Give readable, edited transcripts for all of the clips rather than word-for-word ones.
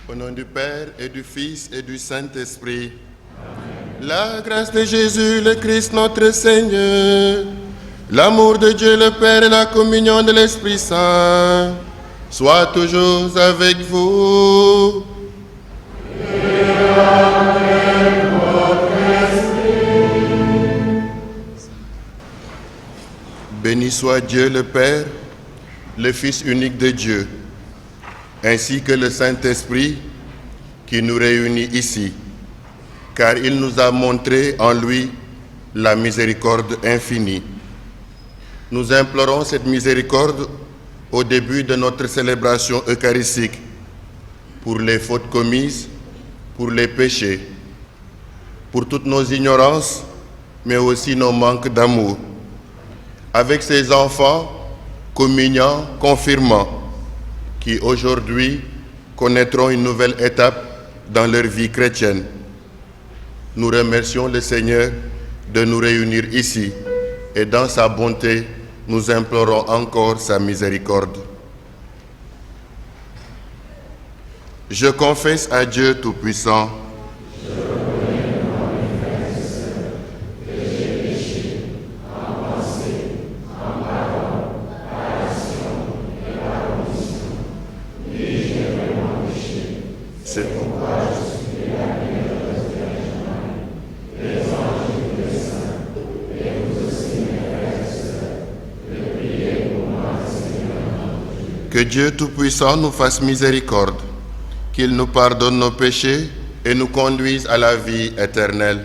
Au nom du Père et du Fils et du Saint-Esprit. La grâce de Jésus le Christ notre Seigneur, l'amour de Dieu le Père et la communion de l'Esprit Saint soient toujours avec vous. Et avec votre esprit. Béni soit Dieu le Père, le Fils unique de Dieu, ainsi que le Saint-Esprit qui nous réunit ici, car il nous a montré en lui la miséricorde infinie. Nous implorons cette miséricorde au début de notre célébration eucharistique, pour les fautes commises, pour les péchés, pour toutes nos ignorances, mais aussi nos manques d'amour. Avec ces enfants, communiants, confirmants, qui aujourd'hui connaîtront une nouvelle étape dans leur vie chrétienne. Nous remercions le Seigneur de nous réunir ici et dans sa bonté, nous implorons encore sa miséricorde. Je confesse à Dieu Tout-Puissant que Dieu Tout-Puissant nous fasse miséricorde, qu'il nous pardonne nos péchés et nous conduise à la vie éternelle.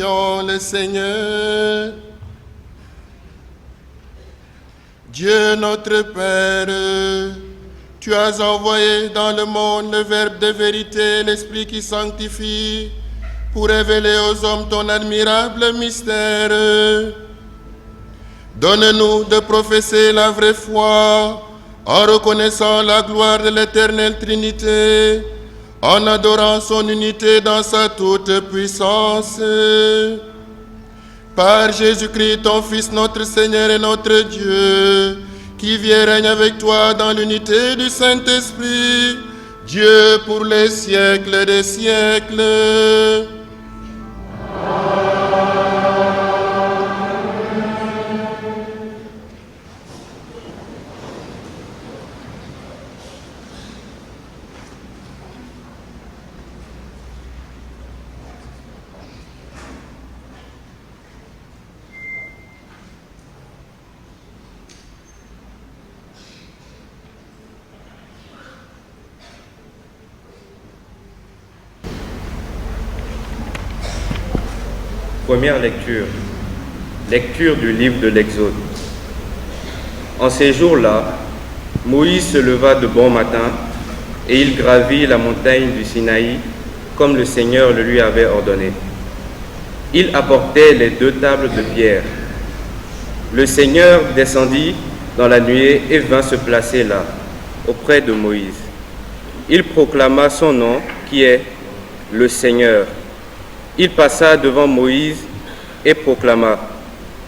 Glorifions le Seigneur. Dieu notre Père, tu as envoyé dans le monde le Verbe de vérité, l'Esprit qui sanctifie, pour révéler aux hommes ton admirable mystère. Donne-nous de professer la vraie foi, en reconnaissant la gloire de l'éternelle Trinité, en adorant son unité dans sa toute puissance. Par Jésus-Christ, ton Fils, notre Seigneur et notre Dieu, qui vit et règne avec toi dans l'unité du Saint-Esprit, Dieu pour les siècles des siècles. Première lecture. Lecture du livre de l'Exode. En ces jours-là, Moïse se leva de bon matin et il gravit la montagne du Sinaï comme le Seigneur le lui avait ordonné. Il apportait les 2 tables de pierre. Le Seigneur descendit dans la nuée et vint se placer là, auprès de Moïse. Il proclama son nom qui est le Seigneur. Il passa devant Moïse et proclama: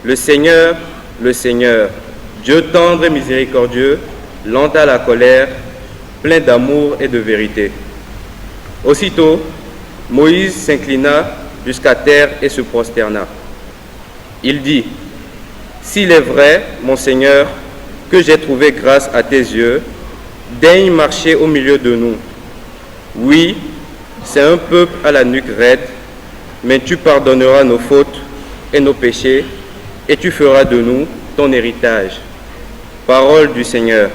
le Seigneur, Dieu tendre et miséricordieux, lent à la colère, plein d'amour et de vérité. Aussitôt, Moïse s'inclina jusqu'à terre et se prosterna. Il dit: s'il est vrai, mon Seigneur, que j'ai trouvé grâce à tes yeux, daigne marcher au milieu de nous. Oui, c'est un peuple à la nuque raide, mais tu pardonneras nos fautes et nos péchés, et tu feras de nous ton héritage. Parole du Seigneur.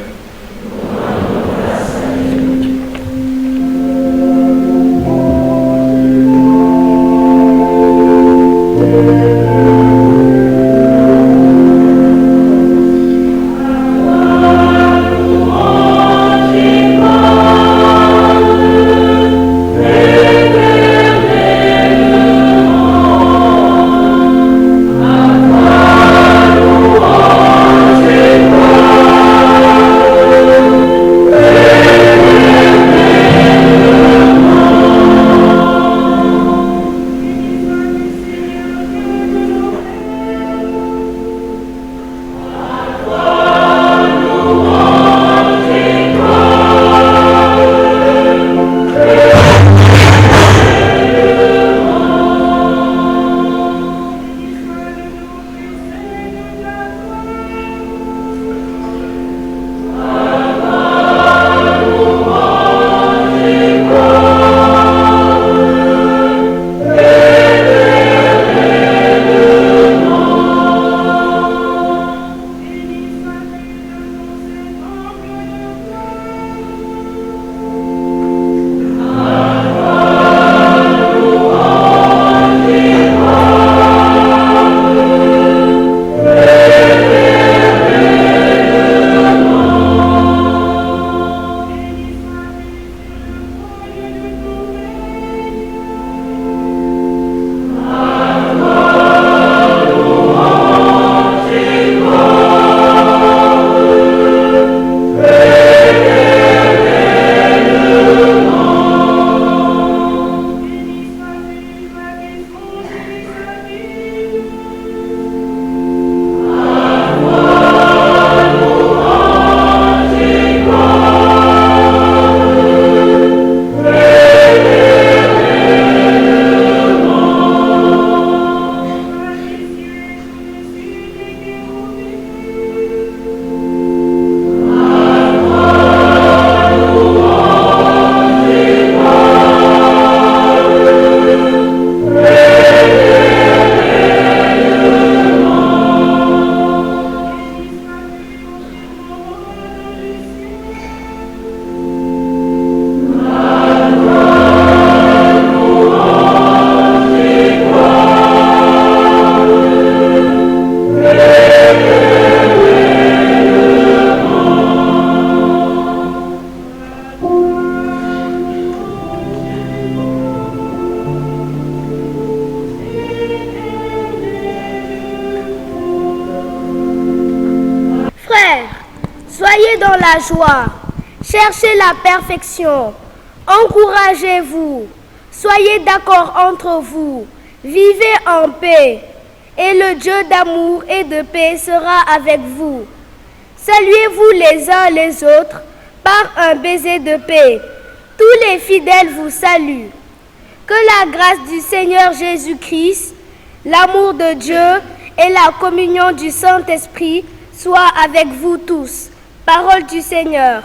Amen. la joie, cherchez la perfection, encouragez-vous, soyez d'accord entre vous, vivez en paix, et le Dieu d'amour et de paix sera avec vous. Saluez-vous les uns les autres par un baiser de paix. Tous les fidèles vous saluent. Que la grâce du Seigneur Jésus-Christ, l'amour de Dieu et la communion du Saint-Esprit soient avec vous tous. Parole du Seigneur.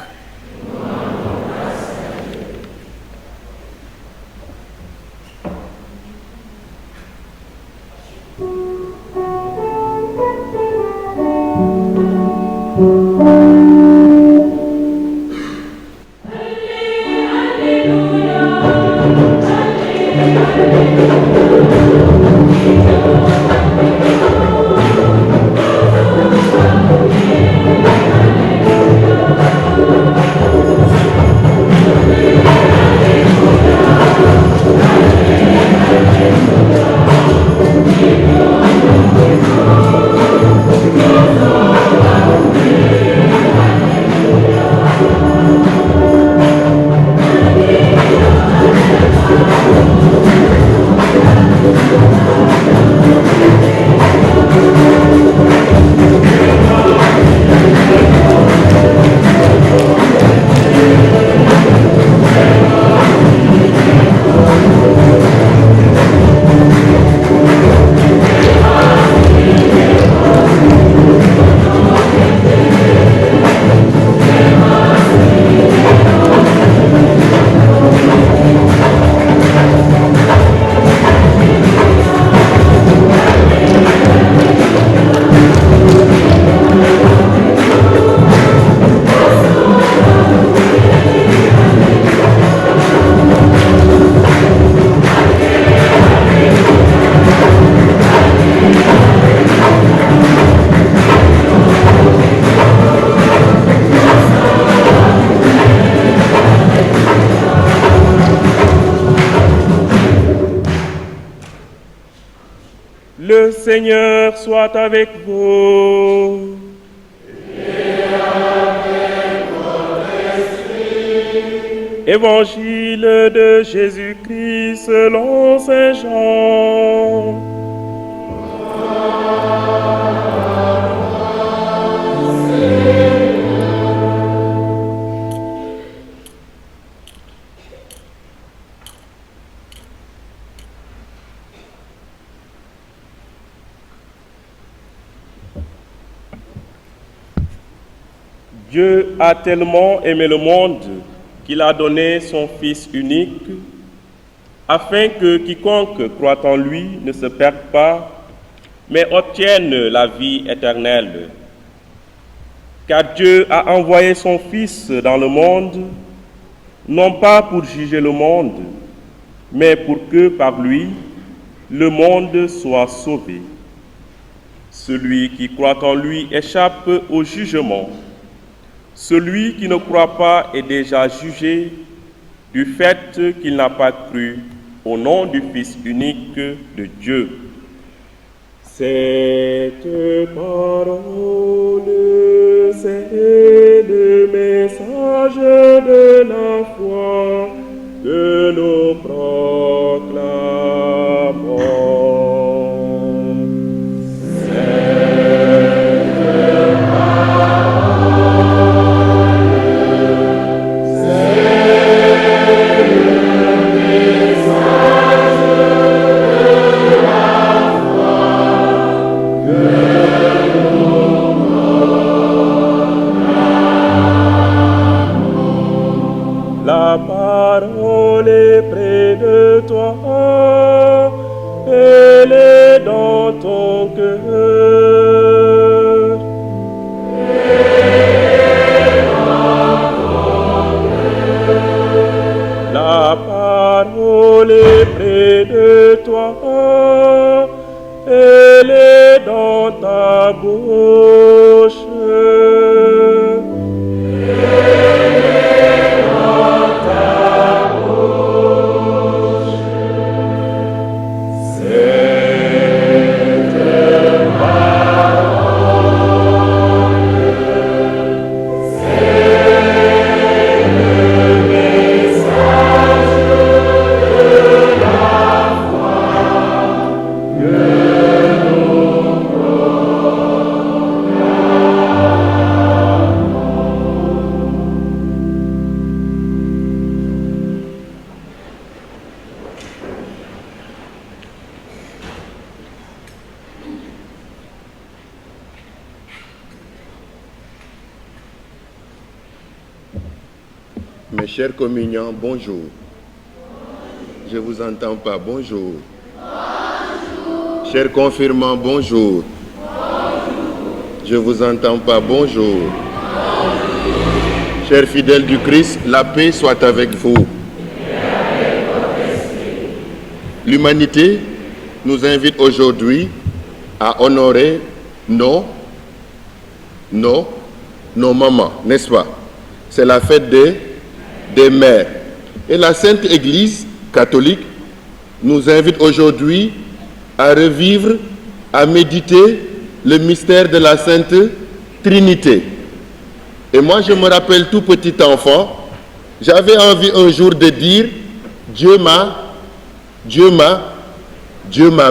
Le Seigneur soit avec vous. Et avec votre esprit. Évangile de Jésus-Christ selon Saint Jean. Dieu a tellement aimé le monde qu'il a donné son Fils unique, afin que quiconque croit en lui ne se perde pas, mais obtienne la vie éternelle. Car Dieu a envoyé son Fils dans le monde, non pas pour juger le monde, mais pour que par lui, le monde soit sauvé. Celui qui croit en lui échappe au jugement. Celui qui ne croit pas est déjà jugé du fait qu'il n'a pas cru au nom du Fils unique de Dieu. Cette parole, c'est le message de la foi que nous proclamons. La parole est près de toi, elle est dans ton cœur. La parole est près de toi, elle est dans ta bouche. Cette parole Mes chers communiants, bonjour. Je ne vous entends pas, bonjour. Bonjour. Chers confirmants, bonjour. Bonjour. Je ne vous entends pas, bonjour. Bonjour. Chers fidèles du Christ, la paix soit avec vous. L'humanité nous invite aujourd'hui à honorer nos mamans, n'est-ce pas? C'est la fête des mères. Et la Sainte Église catholique nous invite aujourd'hui à revivre, à méditer le mystère de la Sainte Trinité. Et moi, je me rappelle tout petit enfant, j'avais envie un jour de dire Dieu ma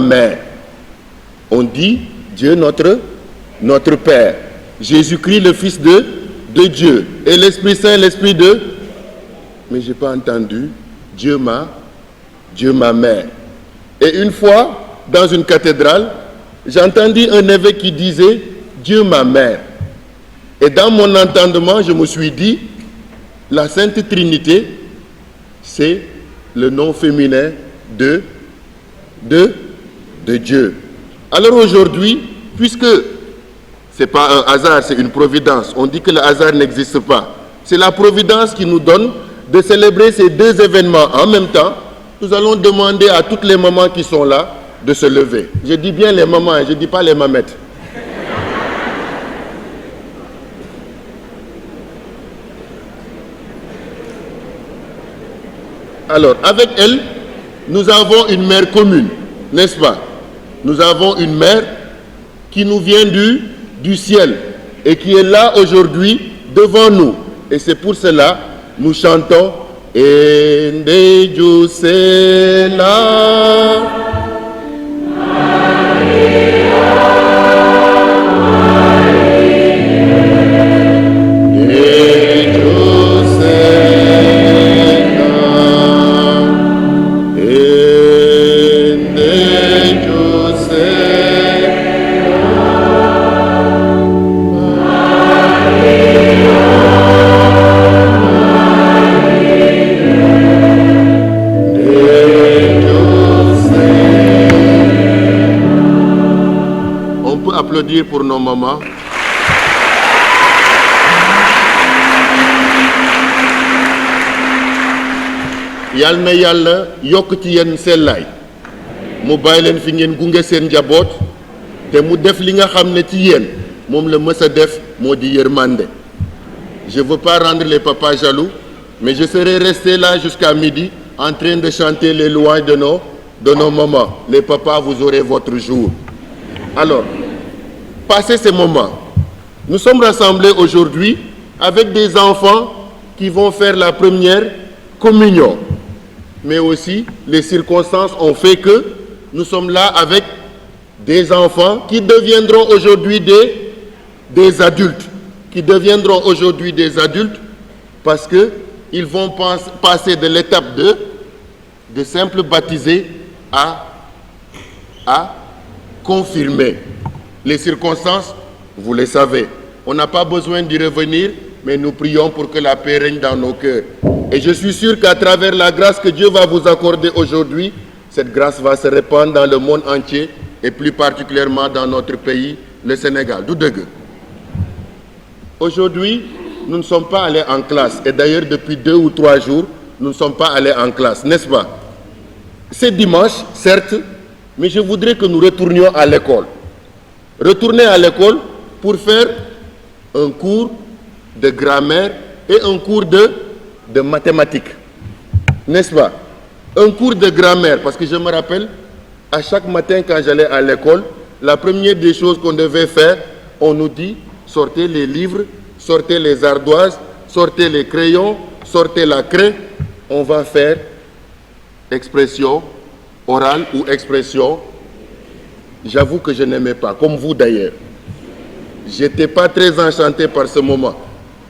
mère. On dit Dieu notre Père. Jésus-Christ, le Fils de Dieu. Et l'Esprit Saint, l'Esprit de... Mais je n'ai pas entendu. Dieu ma mère. Et une fois, dans une cathédrale, j'ai entendu un évêque qui disait Dieu ma mère. Et dans mon entendement, je me suis dit, la Sainte Trinité, c'est le nom féminin de Dieu. Alors aujourd'hui, puisque ce n'est pas un hasard, c'est une providence, on dit que le hasard n'existe pas. C'est la providence qui nous donne de célébrer ces deux événements en même temps. Nous allons demander à toutes les mamans qui sont là de se lever. Je dis bien les mamans, je ne dis pas les mamettes. Alors, avec elle, nous avons une mère commune, n'est-ce pas? Nous avons une mère qui nous vient du ciel et qui est là aujourd'hui devant nous. Et c'est pour cela nous chantons Ende Jusela. Applaudir pour nos mamans. Yal na yàlla yokk ci yéen sellaay mu bàyyi leen fi ngeen gunge seen njaboot te mu def li nga xam ne ci yéen moom la mës a def moo di yërmande. Je ne veux pas rendre les papas jaloux, mais je serai resté là jusqu'à midi en train de chanter les louanges de nos mamans. Les papas, vous aurez votre jour. Alors, passez ces moments. Nous sommes rassemblés aujourd'hui avec des enfants qui vont faire la première communion. Mais aussi, les circonstances ont fait que nous sommes là avec des enfants qui deviendront aujourd'hui des adultes. Qui deviendront aujourd'hui des adultes parce qu'ils vont passer de l'étape de simple baptisé à confirmé. Les circonstances, vous les savez. On n'a pas besoin d'y revenir, mais nous prions pour que la paix règne dans nos cœurs. Et je suis sûr qu'à travers la grâce que Dieu va vous accorder aujourd'hui, cette grâce va se répandre dans le monde entier et plus particulièrement dans notre pays, le Sénégal. Doudeg. Aujourd'hui, nous ne sommes pas allés en classe. Et d'ailleurs, depuis 2 ou 3 jours, nous ne sommes pas allés en classe, n'est-ce pas? C'est dimanche, certes, mais je voudrais que nous retournions à l'école. Retourner à l'école pour faire un cours de grammaire et un cours de mathématiques. N'est-ce pas? Un cours de grammaire, parce que je me rappelle, à chaque matin quand j'allais à l'école, la première des choses qu'on devait faire, on nous dit, sortez les livres, sortez les ardoises, sortez les crayons, sortez la craie, on va faire expression orale ou expression. J'avoue que je n'aimais pas, comme vous d'ailleurs. Je n'étais pas très enchanté par ce moment.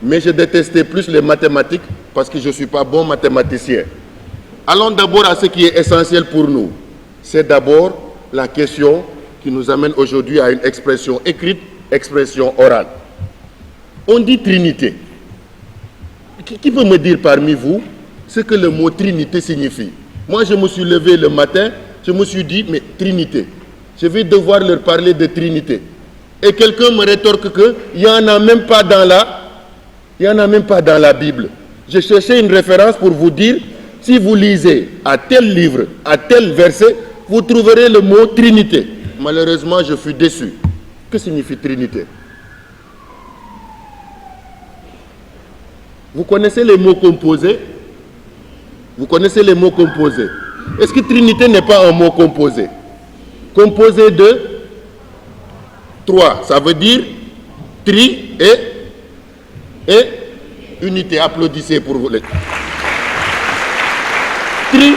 Mais je détestais plus les mathématiques parce que je ne suis pas bon mathématicien. Allons d'abord à ce qui est essentiel pour nous. C'est d'abord la question qui nous amène aujourd'hui à une expression écrite, expression orale. On dit Trinité. Qui peut me dire parmi vous ce que le mot Trinité signifie? Moi, je me suis levé le matin, je me suis dit, mais Trinité, je vais devoir leur parler de Trinité. Et quelqu'un me rétorque qu'il n'y en a même pas dans la Bible. Je cherchais une référence pour vous dire, si vous lisez à tel livre, à tel verset, vous trouverez le mot Trinité. Malheureusement, je fus déçu. Que signifie Trinité? Vous connaissez les mots composés? Vous connaissez les mots composés? Est-ce que Trinité n'est pas un mot composé? Composé de 3. Ça veut dire tri et unité. Applaudissez pour vous. Tri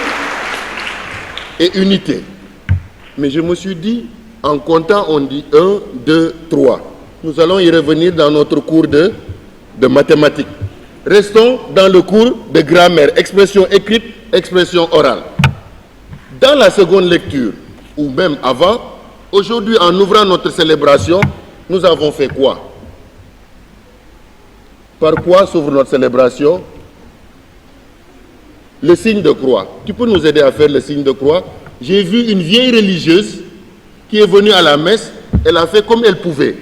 et unité. Mais je me suis dit, en comptant, on dit 1, 2, 3. Nous allons y revenir dans notre cours de mathématiques. Restons dans le cours de grammaire, expression écrite, expression orale. Dans la seconde lecture, ou même avant, aujourd'hui, en ouvrant notre célébration, nous avons fait quoi? Par quoi s'ouvre notre célébration? Le signe de croix. Tu peux nous aider à faire le signe de croix? J'ai vu une vieille religieuse qui est venue à la messe, elle a fait comme elle pouvait.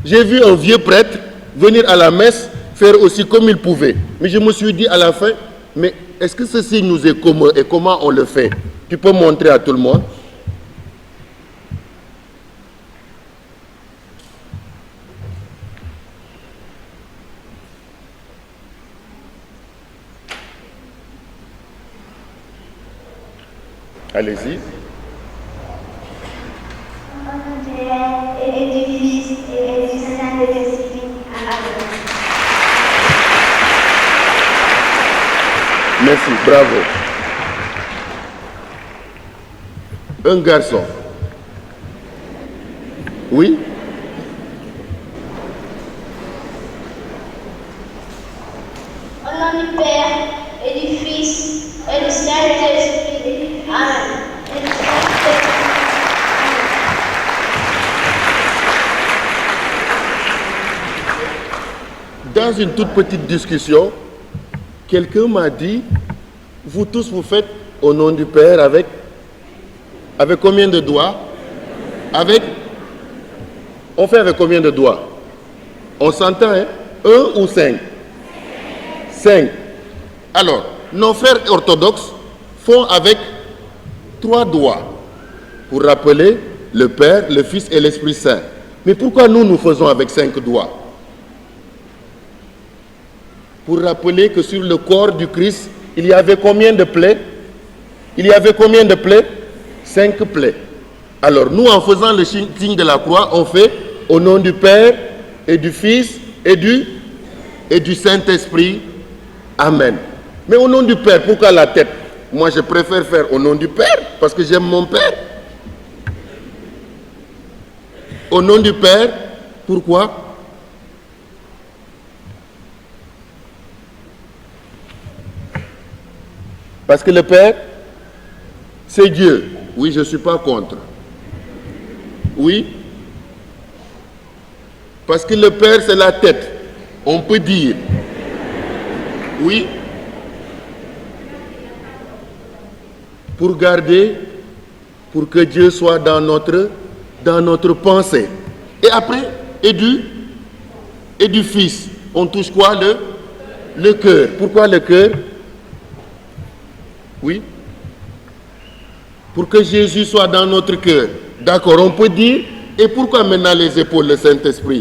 J'ai vu un vieux prêtre venir à la messe, faire aussi comme il pouvait. Mais je me suis dit à la fin, mais est-ce que ce signe nous est commun et comment on le fait? Tu peux montrer à tout le monde? Allez-y. Au nom du Père et du Fils et du Saint-Esprit. Amen. Merci, bravo. Un garçon. Oui? Au nom du Père et du Fils et du Saint-Esprit. Amen. Dans une toute petite discussion, quelqu'un m'a dit, vous tous vous faites au nom du Père avec combien de doigts? On fait avec combien de doigts? On s'entend, hein? 1 ou 5? 5. Alors, nos frères orthodoxes font avec 3 doigts pour rappeler le Père, le Fils et l'Esprit Saint. Mais pourquoi nous faisons avec 5 doigts? Pour rappeler que sur le corps du Christ, il y avait combien de plaies? Il y avait combien de plaies? 5 plaies. Alors nous, en faisant le signe de la croix, on fait au nom du Père et du Fils et du Saint-Esprit. Amen. Mais au nom du Père, pourquoi la tête? Moi, je préfère faire au nom du Père parce que j'aime mon Père. Au nom du Père, pourquoi? Parce que le Père, c'est Dieu. Oui, je ne suis pas contre. Oui. Parce que le Père, c'est la tête. On peut dire. Oui. Pour garder, pour que Dieu soit dans notre pensée. Et après, et du Fils. On touche quoi? Le cœur. Pourquoi le cœur? Oui. Pour que Jésus soit dans notre cœur. D'accord, on peut dire. Et pourquoi maintenant les épaules, le Saint-Esprit?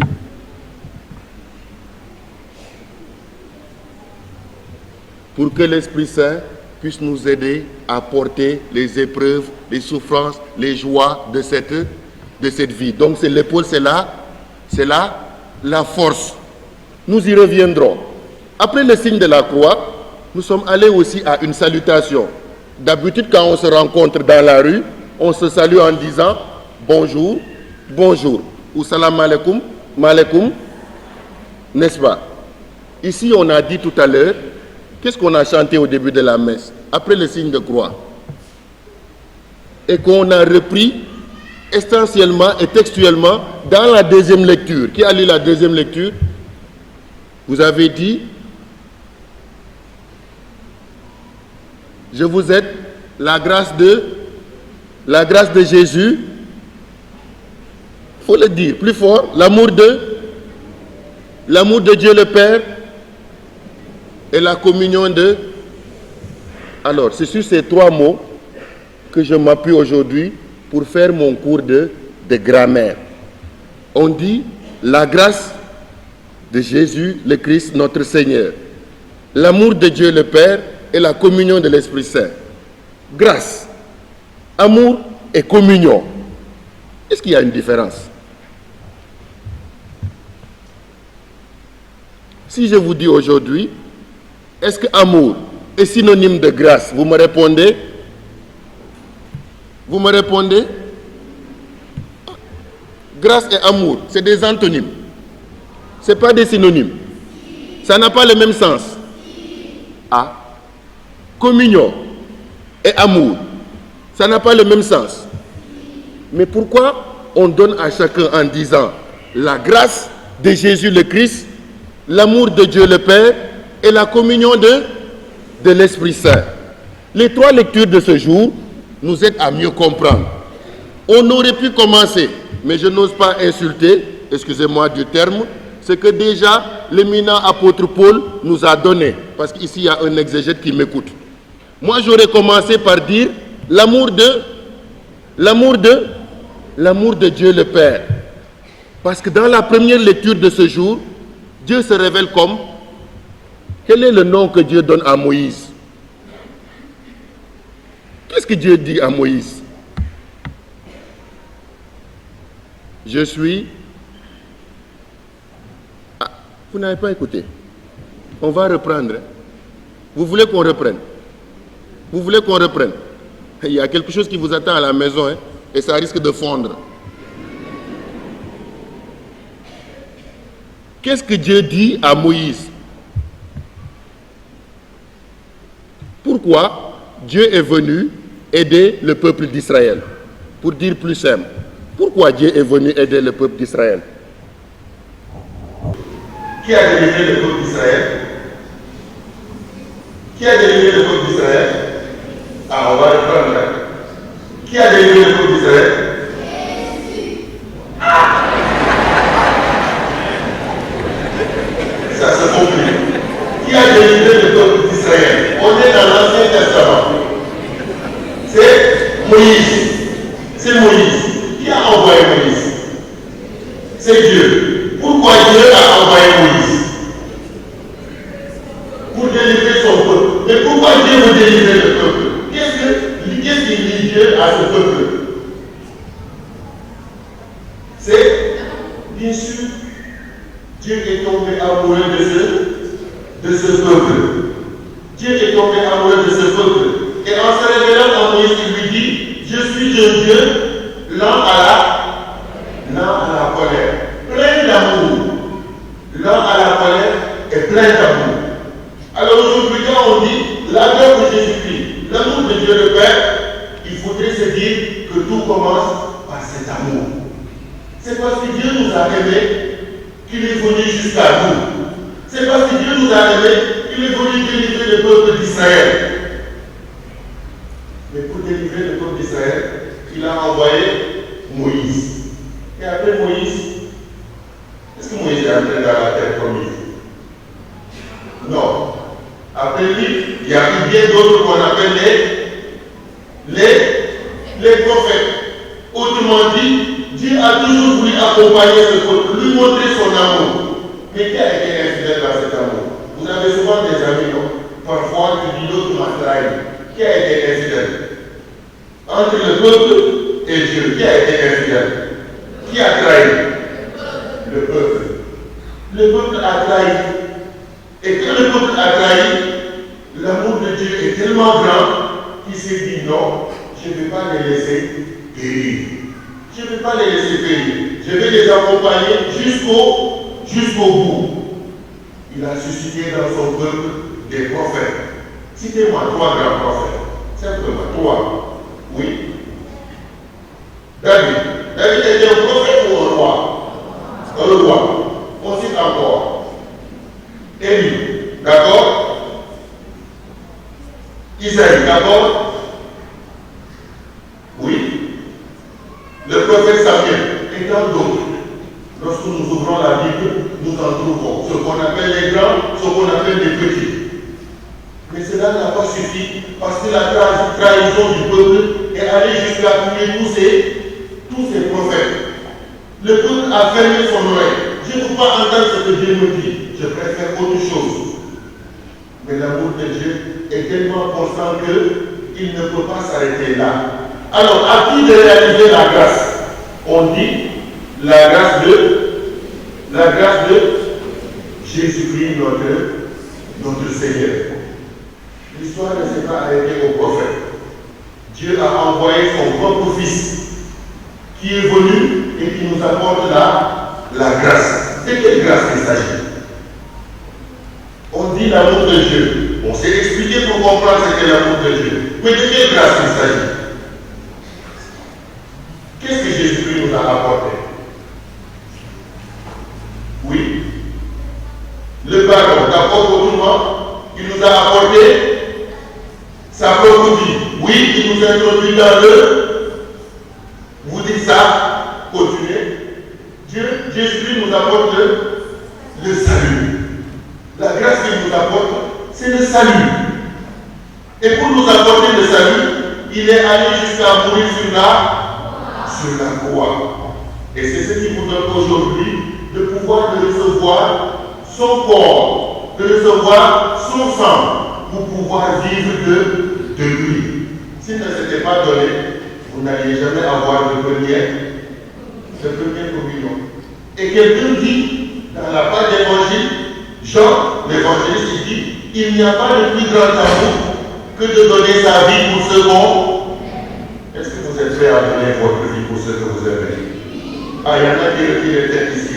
Pour que l'Esprit Saint puisse nous aider à porter les épreuves, les souffrances, les joies de cette vie. Donc c'est l'épaule, c'est la force. Nous y reviendrons. Après le signe de la croix, nous sommes allés aussi à une salutation. D'habitude, quand on se rencontre dans la rue, on se salue en disant bonjour, bonjour, ou salam alaikum, malaikum, n'est-ce pas? Ici, on a dit tout à l'heure, qu'est-ce qu'on a chanté au début de la messe, après le signe de croix? Et qu'on a repris essentiellement et textuellement dans la deuxième lecture. Qui a lu la deuxième lecture? Vous avez dit Je vous aide. La grâce de Jésus. Il faut le dire plus fort. L'amour de Dieu le Père et la communion de... Alors, c'est sur ces 3 mots que je m'appuie aujourd'hui pour faire mon cours de grammaire. On dit la grâce de Jésus, le Christ, notre Seigneur, l'amour de Dieu le Père et la communion de l'Esprit Saint. Grâce, amour et communion. Est-ce qu'il y a une différence? Si je vous dis aujourd'hui, est-ce que amour est synonyme de grâce? Vous me répondez? Vous me répondez? Grâce et amour, c'est des antonymes. Ce n'est pas des synonymes. Ça n'a pas le même sens. Ah. Communion et amour, ça n'a pas le même sens. Mais pourquoi on donne à chacun en disant la grâce de Jésus le Christ, l'amour de Dieu le Père et la communion de l'Esprit Saint? Les 3 lectures de ce jour nous aident à mieux comprendre. On aurait pu commencer, mais je n'ose pas insulter, excusez-moi du terme, ce que déjà l'éminent apôtre Paul nous a donné, parce qu'ici il y a un exégète qui m'écoute. Moi j'aurais commencé par dire l'amour de Dieu le Père. Parce que dans la première lecture de ce jour, Dieu se révèle comme... Quel est le nom que Dieu donne à Moïse? Qu'est-ce que Dieu dit à Moïse? Je suis... Ah, vous n'avez pas écouté. On va reprendre. Vous voulez qu'on reprenne? Vous voulez qu'on reprenne? Il y a quelque chose qui vous attend à la maison, hein, et ça risque de fondre. Qu'est-ce que Dieu dit à Moïse? Pourquoi Dieu est venu aider le peuple d'Israël? Pour dire plus simple, pourquoi Dieu est venu aider le peuple d'Israël? Qui a délivré le peuple d'Israël? Qui a délivré le peuple d'Israël? Ah, on va reprendre là. Qui a délivré le peuple d'Israël? Ça se complique. Qui a délivré le peuple d'Israël? On est dans l'Ancien Testament. C'est Moïse. C'est Moïse. Qui a envoyé Moïse? C'est Dieu. Pourquoi Dieu a envoyé Moïse? Pour délivrer son peuple. Mais pourquoi Dieu veut délivrer le peuple? Qu'est-ce qui lie Dieu à ce peuple? C'est, bien sûr, Dieu est tombé amoureux de ce peuple. Dieu est tombé amoureux de ce peuple. Et en se révélant à Moïse, il lui dit, je suis un Dieu lent à la colère, plein d'amour. Lent à la colère et plein d'amour. Alors aujourd'hui, quand on dit l'amour de Jésus-Christ, l'amour de Dieu le Père, il faudrait se dire que tout commence par cet amour. C'est parce que Dieu nous a aimés qu'il est venu jusqu'à nous. C'est parce que Dieu nous a aimés qu'il est venu délivrer le peuple d'Israël. Mais pour délivrer le peuple d'Israël, il a envoyé Moïse. Et après Moïse, est-ce que Moïse est entré dans la terre promise? Non. Après lui, il y a eu bien d'autres qu'on appelle les prophètes. Autrement dit, Dieu a toujours voulu accompagner ce peuple, lui montrer son amour. Mais qui a été infidèle dans cet amour? Vous avez souvent des amis, non? Parfois, tu dis l'autre m'a trahi. Qui a été infidèle? Entre le peuple et Dieu, qui a été infidèle? Qui a trahi? Le peuple. Le peuple a trahi. Et quand le peuple a trahi, l'amour de Dieu est tellement grand qu'il s'est dit non, je ne vais pas les laisser périr. Je ne vais pas les laisser périr. Je vais les accompagner jusqu'au bout. Il a suscité dans son peuple des prophètes. Citez-moi 3 grands prophètes. Simplement 3. Oui. David. David était un prophète ou un roi? Un roi. On cite encore. Élie. D'accord? Isaïe. d'accord? Oui. Le prophète Samuel et tant d'autres. Lorsque nous ouvrons la Bible, nous en trouvons ce qu'on appelle les grands, ce qu'on appelle les petits. Mais cela n'a pas suffi parce que la trahison du peuple est allée jusqu'à tuer tous ces prophètes. Le peuple a fermé son oreille. Je ne veux pas entendre ce que Dieu me dit. Je préfère autre chose. Mais l'amour de Dieu est tellement constant qu'il ne peut pas s'arrêter là. Alors, à qui de réaliser la grâce? On dit la grâce de Jésus-Christ, notre Seigneur. L'histoire ne s'est pas arrêtée au prophète. Dieu a envoyé son propre Fils qui est venu et qui nous apporte la grâce. De quelle grâce il s'agit? On dit l'amour de Dieu. On s'est expliqué pour comprendre ce qu'est l'amour de Dieu. Mais de quelle grâce il s'agit? Qu'est-ce que Jésus-Christ nous a apporté? Oui. Le pardon, d'accord pour tout le monde. Il nous a apporté sa propre vie. Oui, il nous introduit dans vous dites ça, continuez. Jésus nous apporte le salut. La grâce qu'il nous apporte, c'est le salut. Et pour nous apporter le salut, il est allé jusqu'à mourir sur la croix. Et c'est ce qui vous donne aujourd'hui de pouvoir de recevoir son corps, de recevoir son sang, pour pouvoir vivre de lui. S'il ne s'était pas donné, vous n'alliez jamais avoir de première communion. Et quelqu'un dit, dans la page d'évangile, Jean, l'évangéliste, il dit, il n'y a pas de plus grand amour que de donner sa vie pour ceux qu'on. Est-ce que vous êtes prêts à donner votre vie pour ceux que vous aimez? Ah, il y en a qui retirent les têtes ici.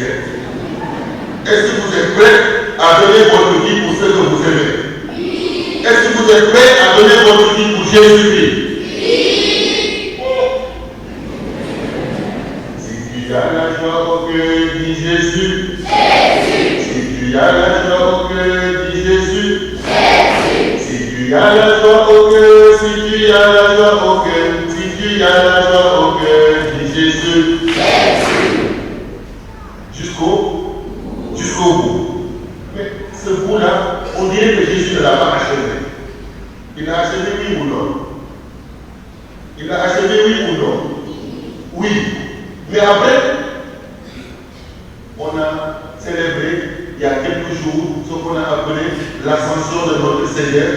Est-ce que vous êtes prêts à donner votre vie pour ceux que vous aimez? Est-ce que vous êtes prêts à donner votre vie pour Jésus-Christ? Si tu as la joie au cœur, dis Jésus. Si tu as la joie au cœur, dis Jésus. Si tu as la joie au cœur, si tu as la joie au cœur, si tu as la joie au cœur, dis Jésus. Jusqu'au bout. Mais ce bout-là, on dirait que Jésus ne l'a pas achevé. Il a achevé oui ou non? Il a achevé oui ou non? Oui. Mais après, on a célébré il y a quelques jours ce qu'on a appelé l'ascension de notre Seigneur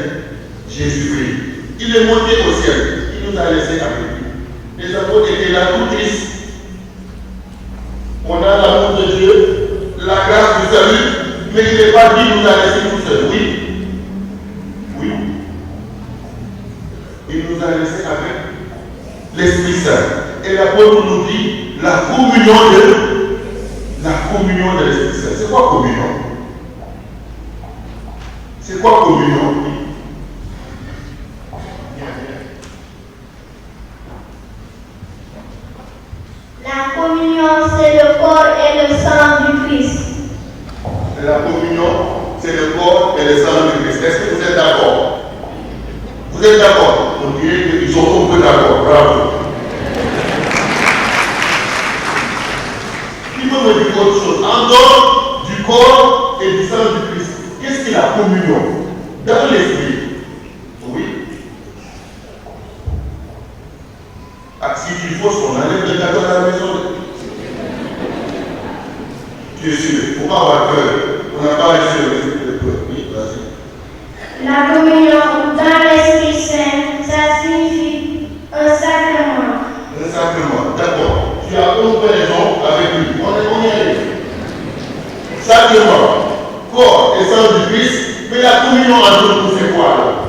Jésus-Christ. Il est monté au ciel. Il nous a laissé avec lui. Les apôtres étaient là tout tristes. On a l'amour de Dieu, la grâce du salut, mais il n'est pas dit nous a laissé tout seul. Oui. Oui. Il nous a laissé avec l'Esprit Saint. Et l'apôtre nous dit la communion de l'Esprit Saint. C'est quoi communion? C'est quoi communion? La communion, c'est le corps et le sang du Christ. La communion, c'est le corps et le sang du Christ. Est-ce que vous êtes d'accord? Vous êtes d'accord? On dirait qu'ils sont un peu d'accord. Bravo. Qui peut me dire autre chose? En dehors du corps et du sang du Christ, qu'est-ce que la communion? Dans l'esprit. Oui. Ah, si tu fausses, on enlève le gâteau à la maison. Tu es sûr? Il ne faut pas avoir peur. On n'a pas reçu le peur. Oui, vas-y. La communion dans l'Esprit Saint, ça signifie un sacrement. Un sacrement, d'accord. Tu as une raison avec lui. On y est. Sacrement, corps et sang du Christ, mais la communion entre nous, c'est quoi alors?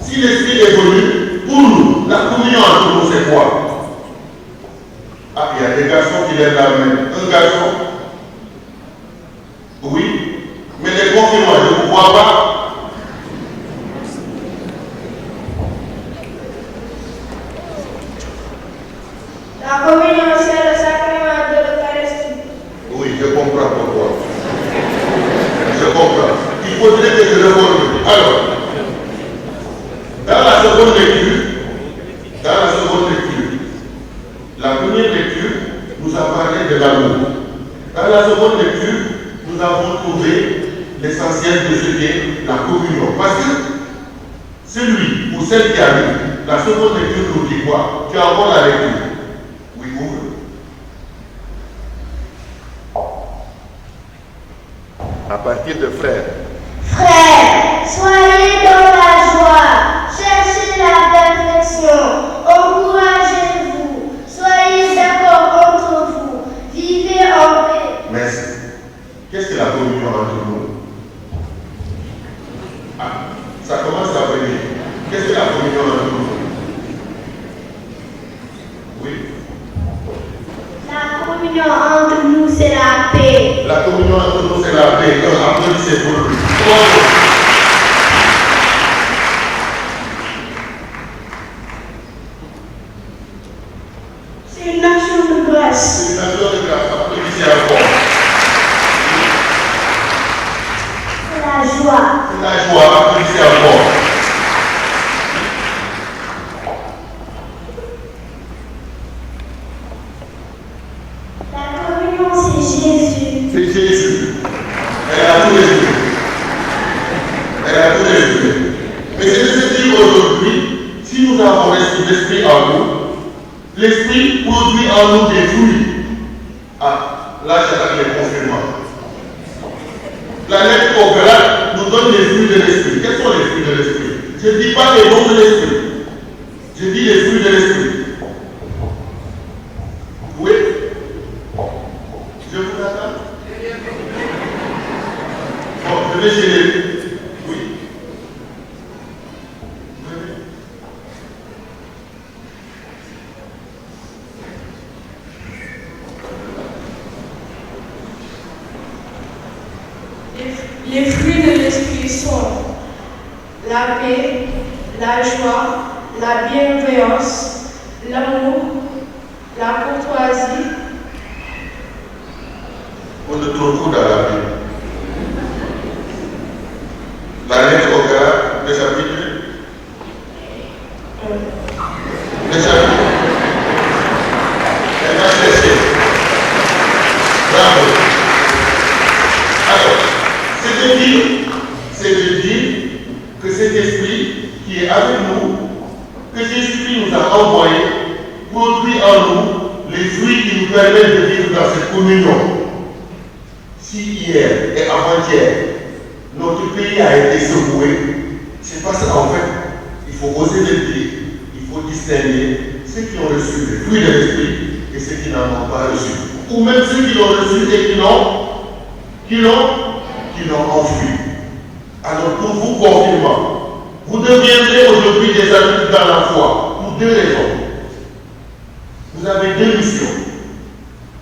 Si l'Esprit est venu, pour nous, la communion entre nous, c'est quoi? Ah, il y a des garçons qui lèvent la main. Un garçon? Oui. Mais les confirmants, je ne vous vois pas. La communion, c'est le sacrement de l'Eucharistie. Oui, je comprends pourquoi. Je comprends. Il faudrait que je le formule. Alors, dans la seconde lecture, La première lecture nous a parlé de l'amour. Dans la seconde lecture, nous avons trouvé l'essentiel de ce qu'est la communion. Parce que celui ou celle qui a lu, la seconde lecture nous dit quoi? Tu as encore la lecture. Oui, ouvre. À partir de frères. Frères, soyez dans la joie, cherchez la perfection, encouragez-vous, soyez d'accord entre vous, vivez en paix. Merci. Qu'est-ce que la communion entre nous? Ah, ça commence à venir. Qu'est-ce que la communion entre nous? Oui. La communion entre nous, c'est la paix. La communion entre nous, c'est la paix. Applaudissez pour lui. C'est une action de grâce. C'est une action de grâce. Applaudissez encore. C'est la joie. C'est la joie. Applaudissez encore. La communion, c'est Jésus. C'est Jésus. Elle a tout résumé. Elle a tout résumé. Mais c'est de se dire aujourd'hui, si nous avons l'esprit en nous, l'esprit produit en nous des fruits. Ah, là j'attaque les confirmants. La lettre au grec nous donne les fruits de l'esprit. Quels sont les fruits de l'esprit? Je ne dis pas les dons de l'esprit. Je dis les fruits de l'esprit. Oui? Je vous attends. Bon, je vais chez les... Oui. Les fruits de l'esprit sont la paix, la joie, la bienveillance, l'amour, la courtoisie. On ne trouve tout dans la Bible. La lettre au Galates, le chapitre. Le chapitre. Elle va chercher. Bravo. Alors, c'est de dire que cet esprit qui est avec nous, que Jésus-Christ nous a envoyé, produit en nous les fruits qui nous permettent de vivre dans cette communion. Si hier et avant-hier, notre pays a été secoué, c'est parce qu'en fait, il faut oser le dire, il faut distinguer ceux qui ont reçu les fruits de l'esprit et ceux qui n'en ont pas reçu. Ou même ceux qui l'ont reçu et qui l'ont enfui. Alors pour vous confirmant, vous deviendrez aujourd'hui des adultes dans la foi pour deux raisons. Vous avez deux missions.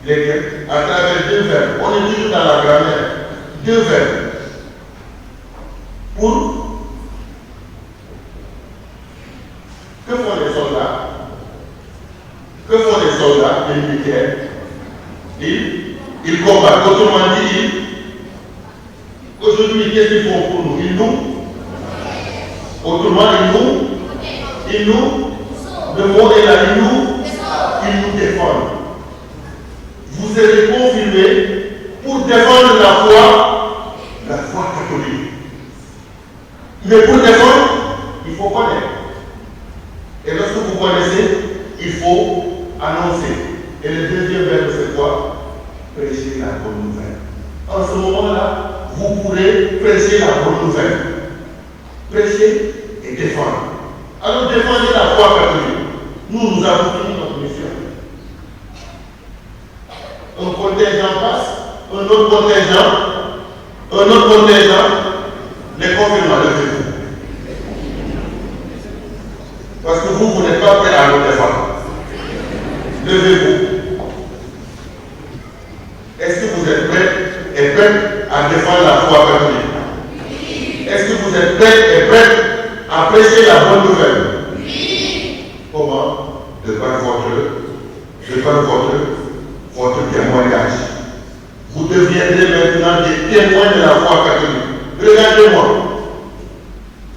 Lesquelles? À travers deux verbes. On est toujours dans la grammaire. Deux verbes. Pour que font les soldats? Que font les soldats, les militaires? Ils combattent. Autrement dit, aujourd'hui, qu'est-ce qu'ils font pour nous? Ils nous. Autrement, ils nous. Le mot est là, ils nous défendent. Vous serez confirmés pour défendre la foi catholique. Mais pour défendre, il faut connaître. Et lorsque vous connaissez, il faut annoncer. Et le deuxième verbe, c'est quoi? Prêcher la bonne nouvelle. En ce moment-là, vous pourrez prêcher la bonne nouvelle. Prêcher et défendre. Alors défendez la foi catholique. Nous avons fini notre mission. Un contingent passe, un autre contingent, les confirmants, levez-vous. Parce que vous n'êtes pas prêts à nous défendre. Levez-vous. Est-ce que vous êtes prêts et prêts à défendre la foi catholique? Est-ce que vous êtes prêts et prêts à prêcher la bonne nouvelle? Comment? De par votre témoignage. Vous deviendrez maintenant des témoins de la foi catholique. Regardez-moi.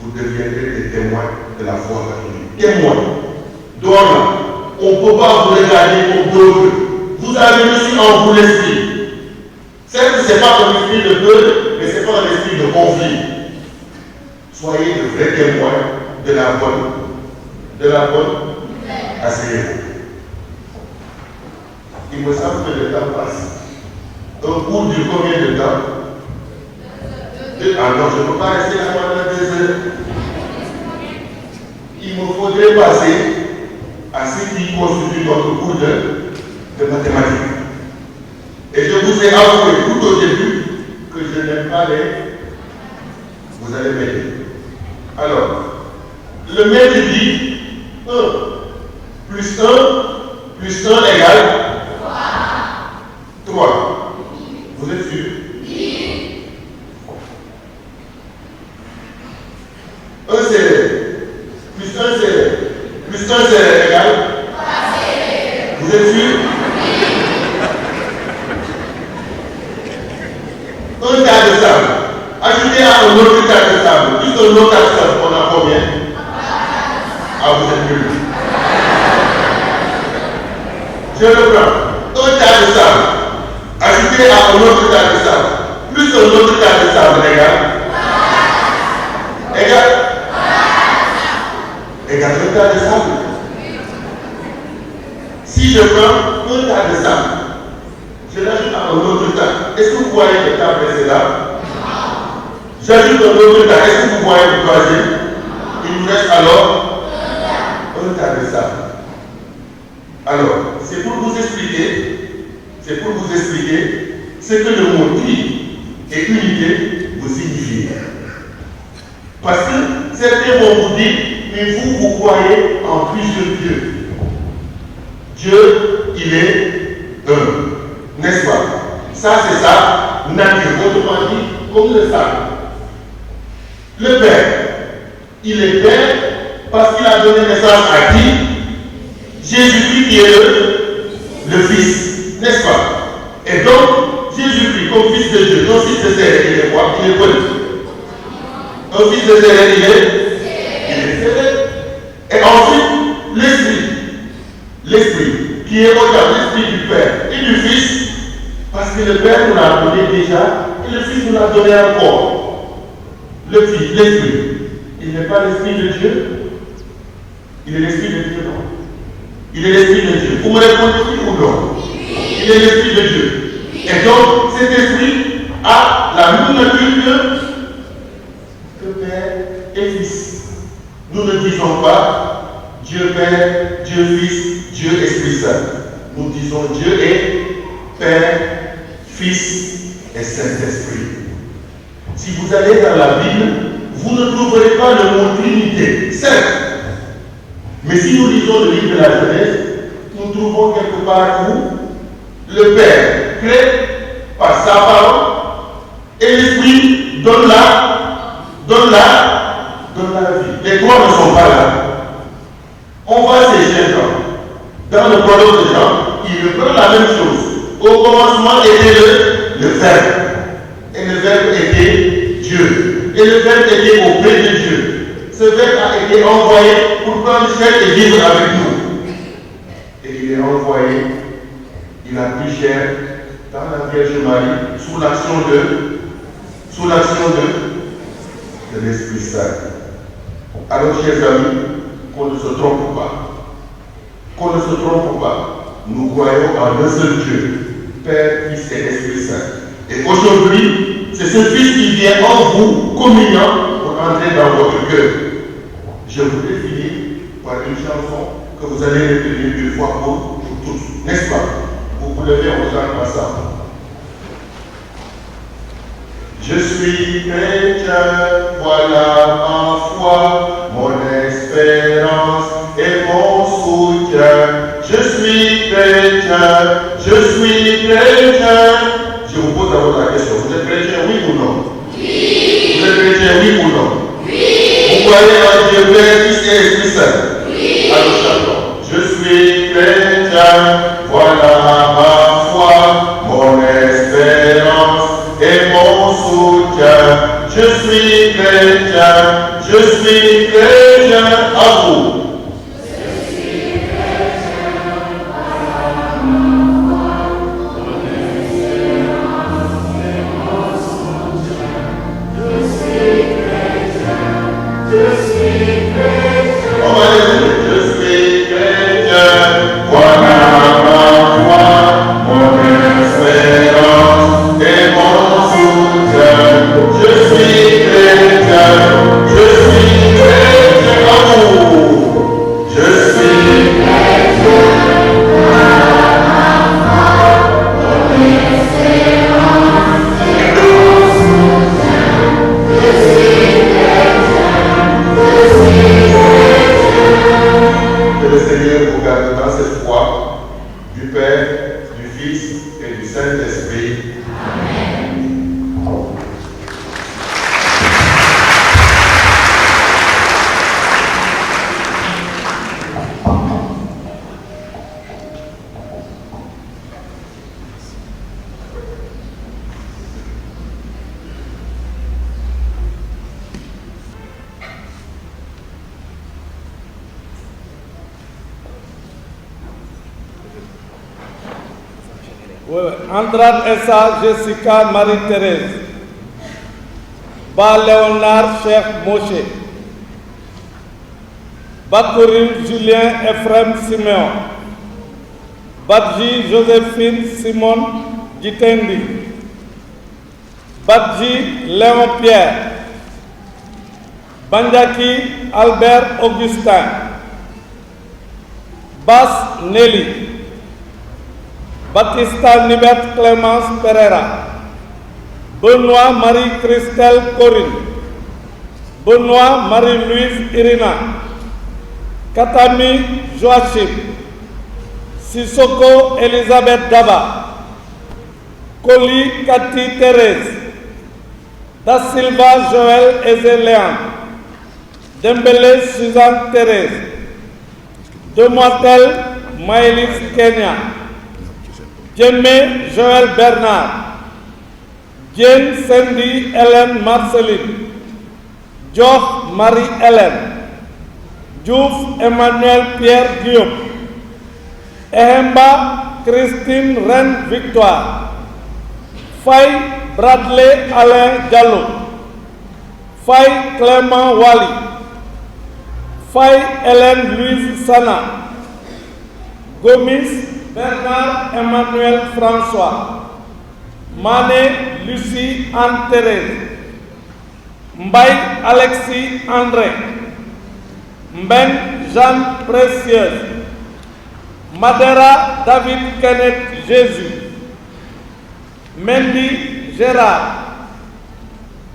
Vous deviendrez des témoins de la foi catholique. Témoins. Donc, on ne peut pas vous regarder avez reçu en vous l'esprit. Certes, ce n'est pas un esprit de peur, mais ce n'est pas un esprit de conflit. Soyez de vrais témoins de la bonne, asseyez-vous. Il me semble que le temps passe. Un cours dure combien de temps? Ah non, je ne peux pas rester là pendant 2 heures. Il me faudrait passer à ce qui constitue notre cours de mathématiques. Et je vous ai avoué tout au début que je n'aime pas les... Vous allez m'aider. Alors, le maître dit 1 plus 1 plus 1 égale 3. Vous êtes sûr? Oui. 1 c'est plus 1 c'est égal 3. Vous êtes sûr? Un tas de sable, ajouté à un autre tas de sable, plus un autre tas de sable, on a combien? Ah, vous êtes nuls. Je reprends. Un tas de sable, ajouté à un autre tas de sable, plus un autre tas de sable égale un tas de sable. Si je prends un tas de sable, je l'ajoute à un autre tas. Est-ce que vous voyez le tas précédent? J'ajoute un autre tas. Est-ce que vous voyez le troisième? Il nous reste alors un tas de sable. Alors, c'est pour vous expliquer ce que le mot tri et unité vous signifie. Parce que certains vont vous dire, mais vous croyez en plusieurs dieux. Dieu, il est un. N'est-ce pas? Ça, c'est sa nature. Autrement dit, comme le sable. Le Père, il est Père parce qu'il a donné naissance à qui? Jésus-Christ qui est le Fils. N'est-ce pas? Et donc, Jésus-Christ, comme Fils de Dieu, non Fils de Cérès, il est quoi? Il est bon. Un Fils de Cérès, il est Cérès. Et ensuite, l'Esprit, qui est autant l'Esprit du Père et du Fils, parce que le Père nous l'a donné déjà et le Fils nous l'a donné encore. Le Fils, l'Esprit, il n'est pas l'Esprit de Dieu. Il est l'Esprit de Dieu, non? Il est l'Esprit de Dieu. Vous me répondez oui ou non? Il est l'Esprit de Dieu. Et donc, cet Esprit a la même nature que Père et Fils. Nous ne disons pas Dieu Père, Dieu Fils, Dieu Esprit Saint. Nous disons Dieu est Père, Fils et Saint-Esprit. Si vous allez dans la Bible, vous ne trouverez pas le mot Trinité, certes. Mais si nous lisons le livre de la Genèse, nous trouvons quelque part où le Père crée par sa parole et l'Esprit donne la vie. Les trois ne sont pas là. On va chez Jean. Dans le prologue de Jean, il reprend la même chose. Au commencement était le Verbe. Et le Verbe était Dieu. Et le Verbe était auprès de Dieu. Ce Verbe a été envoyé pour prendre chair et vivre avec nous. Et il est envoyé, il a pris chair dans la Vierge Marie sous l'action de l'Esprit Saint. Alors, chers amis, qu'on ne se trompe pas. Nous croyons en un seul Dieu, Père, Fils et Esprit Saint. Et aujourd'hui, c'est ce Fils qui vient en vous, communiant, pour entrer dans votre cœur. Je voudrais finir par une chanson que vous allez retenir une fois pour tous. N'est-ce pas? Vous pouvez le faire aux gens ensemble. Je suis chrétien, voilà ma foi, mon espérance et mon soutien. Je suis chrétien. Je vous pose d'abord la question, vous êtes chrétien, oui ou non? Oui. Vous êtes chrétien, oui ou non? Oui. Vous croyez en Dieu Père, Fils et Esprit Saint? Oui. Alors chantons. Je suis chrétien, voilà ma foi, mon espérance et mon soutien. Je suis chrétien, à vous. du Père, du Fils et du Saint-Esprit. Andrade Essa Jessica Marie-Thérèse. Ba Léonard Cheikh Moshe. Bakourine Julien Ephraim Siméon. Badji Joséphine Simone Jitendi. Badji Léon Pierre. Bandiaki Albert Augustin. Bass Nelly. Baptista Nibet Clémence Pereira. Benoît Marie-Christelle Corinne. Benoît Marie-Louise Irina. Katami Joachim. Sissoko Elisabeth Daba. Koli Cathy Thérèse. Da Silva Joël Ezéléan. Dembélé Suzanne Thérèse. Demoiselle Maëlys Kenya. Djemé Joël Bernard. Diène Cindy Hélène Marceline. Diop Marie-Hélène. Diouf Emmanuel Pierre Guillaume. Ehemba Christine Reine Victoire. Faye Bradley Alain Diallo. Faye Clément Wally. Faye Hélène Louise Sana. Gomis Bernard Emmanuel François. Mané Lucie Anne-Thérèse. Mbaye Alexis André. Mben Jeanne Précieuse. Madera David Kenneth Jésus. Mendy Gérard.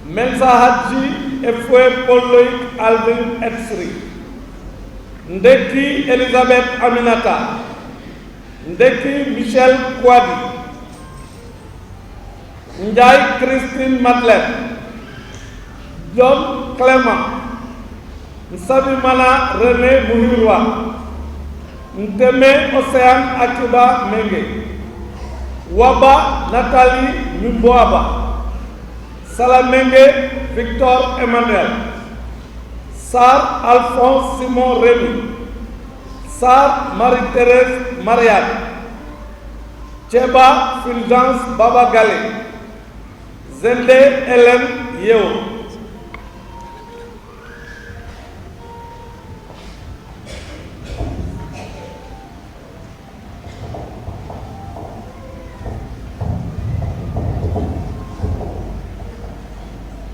Mensa Hadji Efoué Paul-Loïc Alvin Etsri. Ndeki Elisabeth Aminata. Ndeki Michel Kouadi. Ndiaye Christine Madeleine. John Clément. Nsabimana René Mouhirwa. Nteme Océane Akiba Menge. Waba Nathalie Mboaba. Salamenge Victor Emmanuel. Sar Alphonse Simon Rémy. Sar Marie-Thérèse Marianne. Tcheba Fulgence Baba Galé. Zende Hélène Yeo.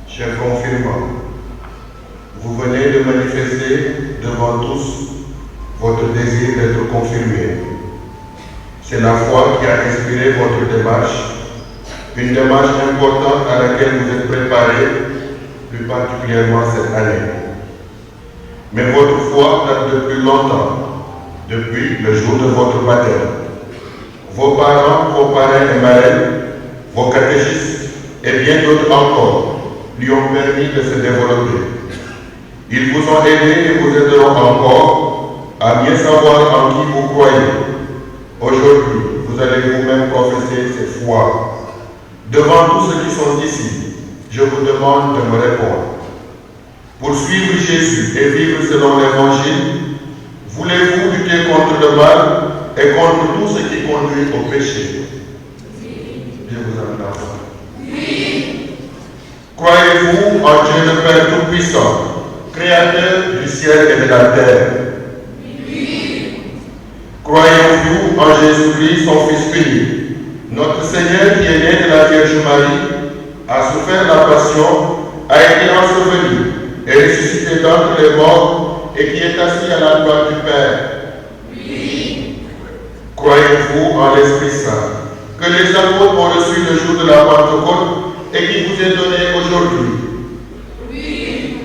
Chers confirmants, vous venez de manifester devant tous votre désir d'être confirmé. C'est la foi qui a inspiré votre démarche, une démarche importante à laquelle vous êtes préparés, plus particulièrement cette année. Mais votre foi date de plus longtemps, depuis le jour de votre baptême. Vos parents, vos parrains et marraines, vos catéchistes et bien d'autres encore lui ont permis de se développer. Ils vous ont aidé et vous aideront encore à mieux savoir en qui vous croyez. Aujourd'hui, vous allez vous-même professer cette foi. Devant tous ceux qui sont ici, je vous demande de me répondre. Pour suivre Jésus et vivre selon l'Évangile, voulez-vous lutter contre le mal et contre tout ce qui conduit au péché? Je vous en prie. Croyez-vous en Dieu le Père Tout-Puissant, Créateur du ciel et de la terre? Oui. Croyez-vous en Jésus-Christ, son Fils unique, notre Seigneur qui est né de la Vierge Marie, a souffert la passion, a été enseveli et ressuscité d'entre les morts et qui est assis à la droite du Père? Oui. Croyez-vous en l'Esprit Saint, que les apôtres ont reçu le jour de la Pentecôte et qui vous est donné aujourd'hui? Oui.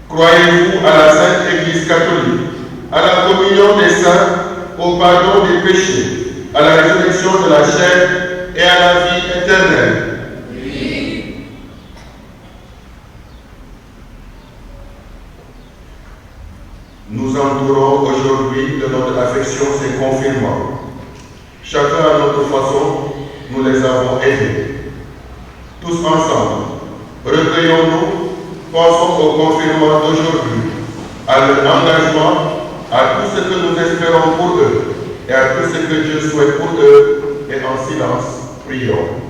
Croyez-vous à la Sainte Église catholique, à la communion des saints, au pardon des péchés, à la résurrection de la chair et à la vie éternelle. Nous entourons aujourd'hui de notre affection ces confirmants. Chacun à notre façon, nous les avons aidés. Tous ensemble, recueillons-nous, pensons aux confirmants d'aujourd'hui, à leur engagement, à tout ce que nous espérons pour eux et à tout ce que Dieu souhaite pour eux, et en silence, prions.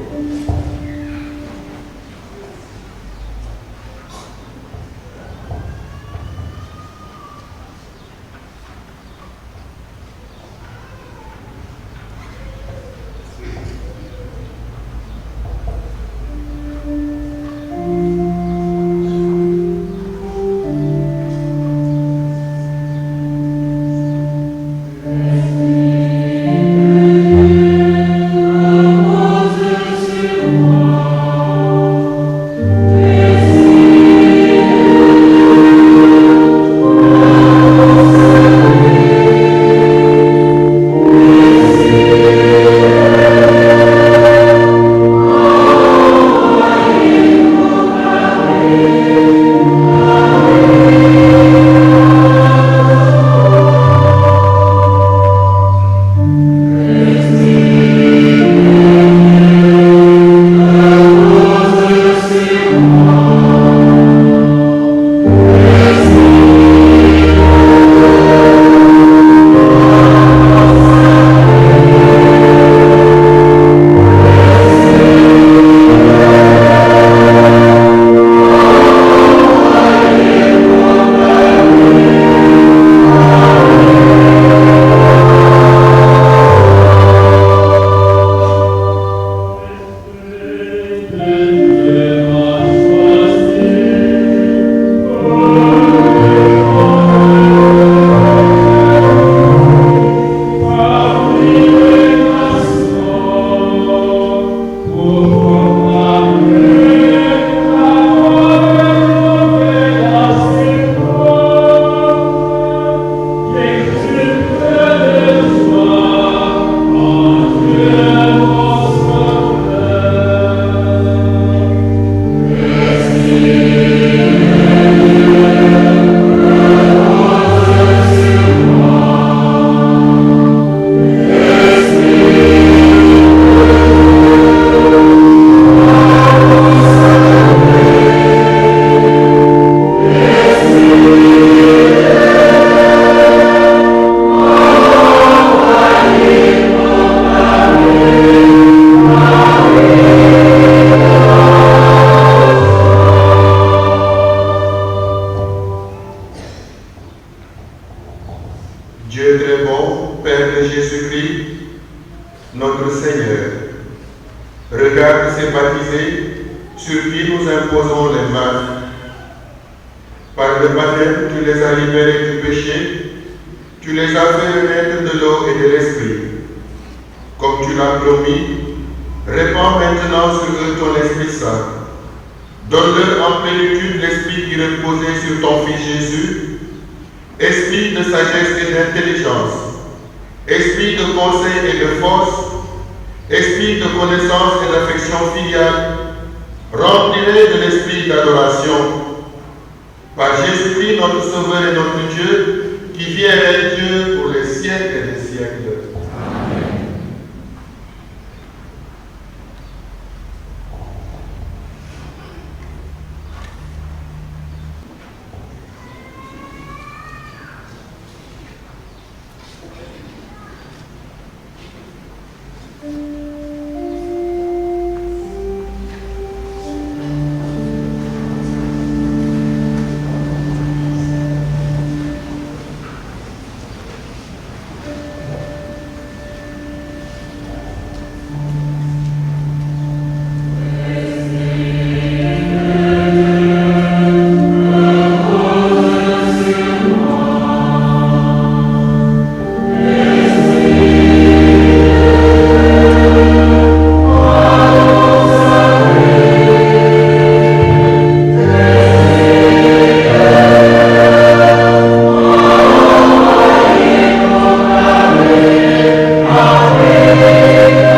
Amen.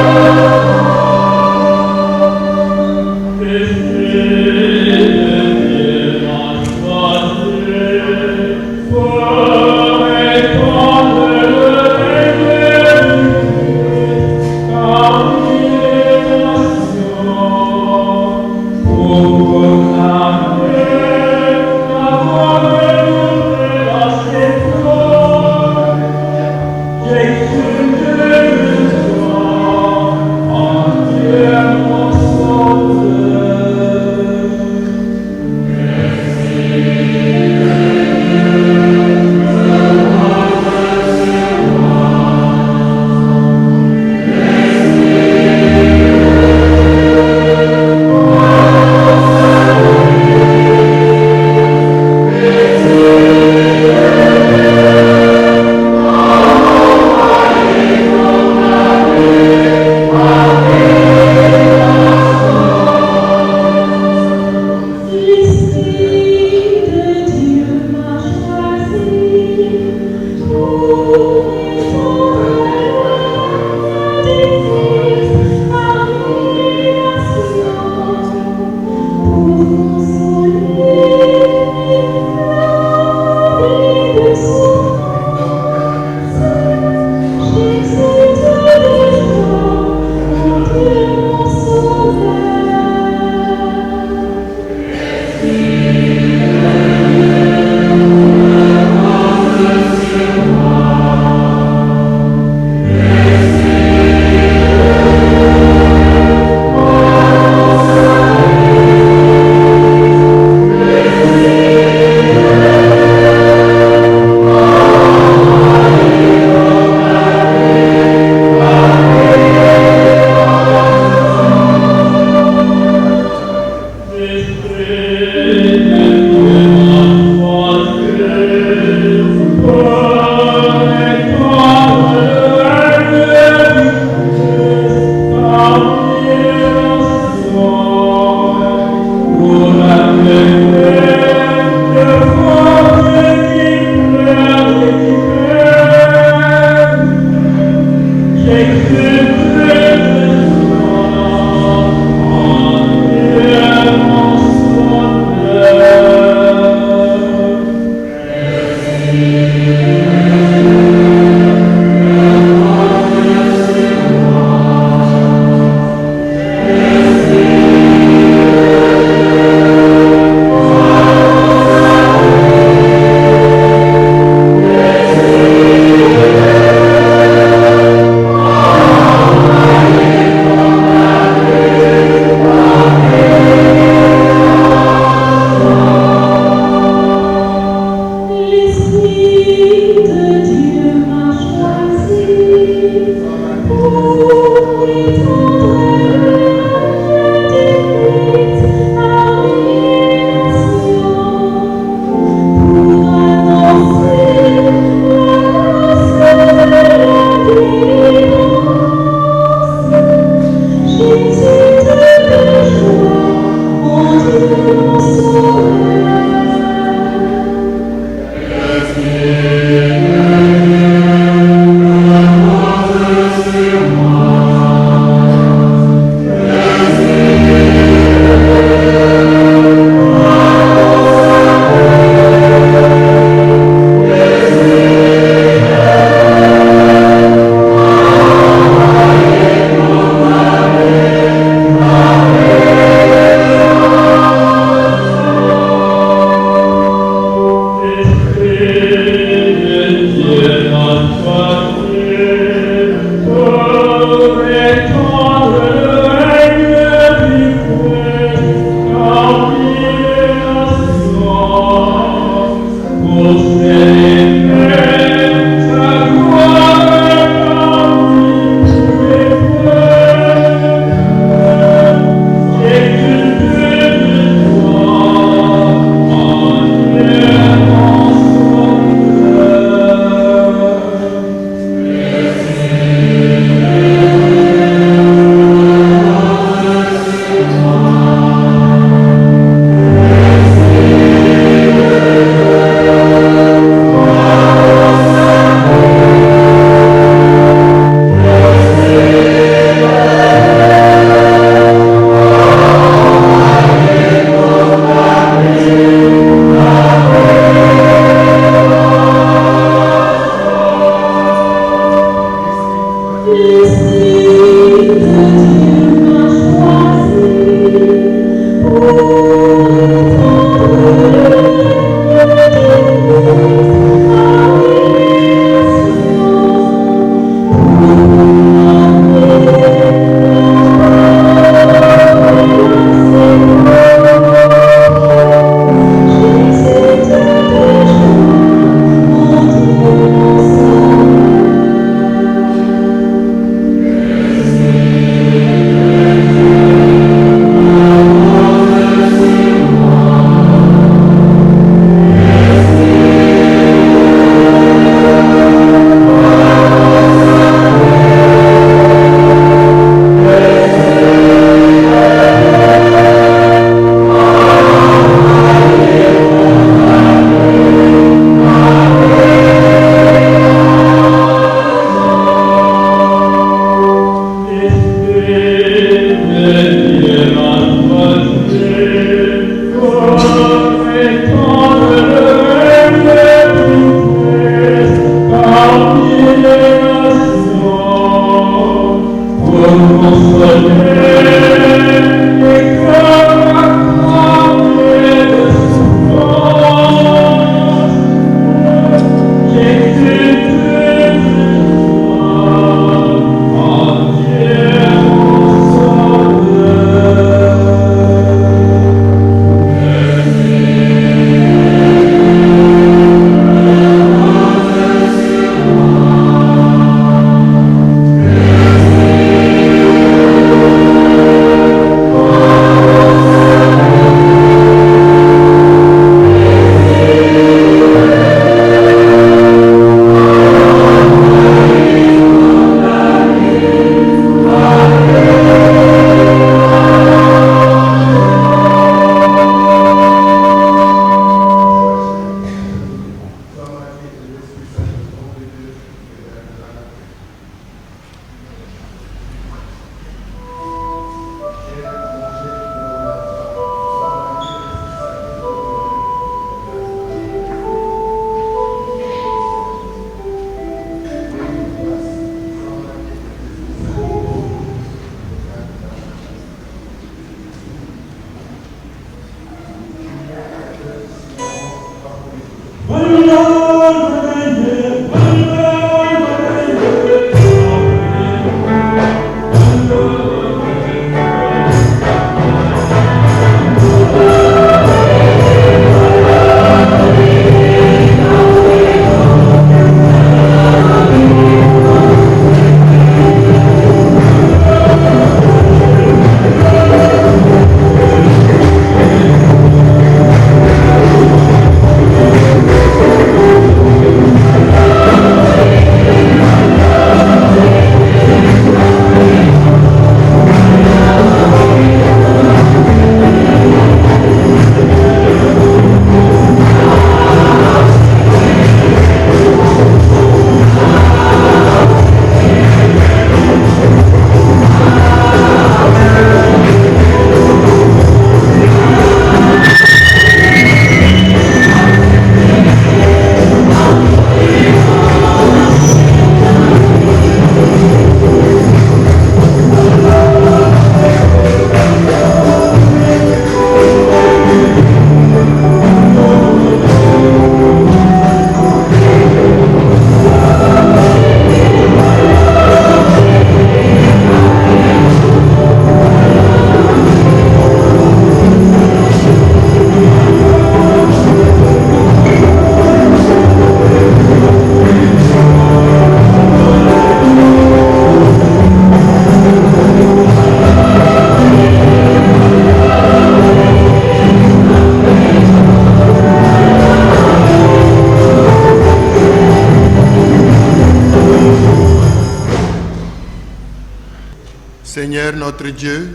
Seigneur notre Dieu,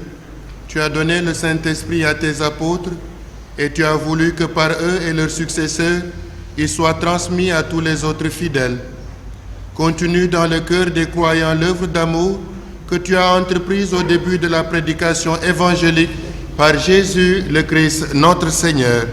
tu as donné le Saint-Esprit à tes apôtres et tu as voulu que par eux et leurs successeurs, il soit transmis à tous les autres fidèles. Continue dans le cœur des croyants l'œuvre d'amour que tu as entreprise au début de la prédication évangélique par Jésus le Christ, notre Seigneur.